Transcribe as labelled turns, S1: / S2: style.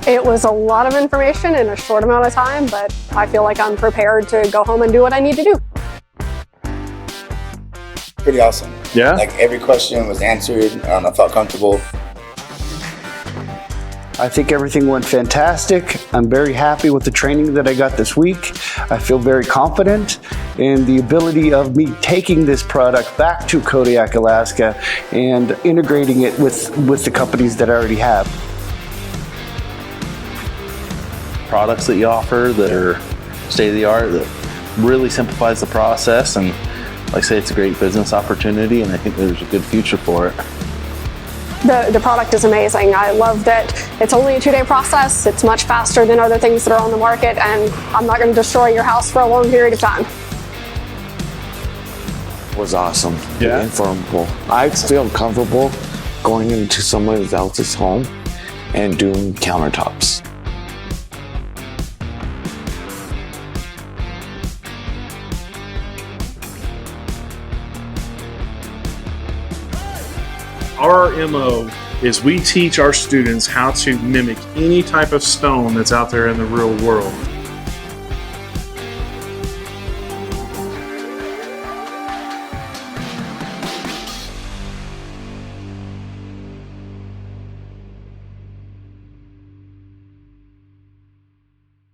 S1: It was a lot of information in a short amount of time, but I feel like I'm prepared to go home and do what I need to do.
S2: Pretty awesome.
S3: Yeah?
S2: Like every question was answered. I felt comfortable.
S4: I think everything went fantastic. I'm very happy with the training that I got this week. I feel very confident in the ability of me taking this product back to Kodiak, Alaska and integrating it with the companies that I already have.
S3: Products that you offer that are state-of-the-art, that really simplifies the process, and like I say, it's a great business opportunity, and I think there's a good future for it.
S1: The product is amazing. I love that it's only a 2-day process. It's much faster than other things that are on the market, and I'm not going to destroy your house for a long period of time.
S5: Was awesome.
S3: Yeah.
S5: Informative. I feel comfortable going into someone else's home and doing countertops.
S6: Our MO is we teach our students how to mimic any type of stone that's out there in the real world.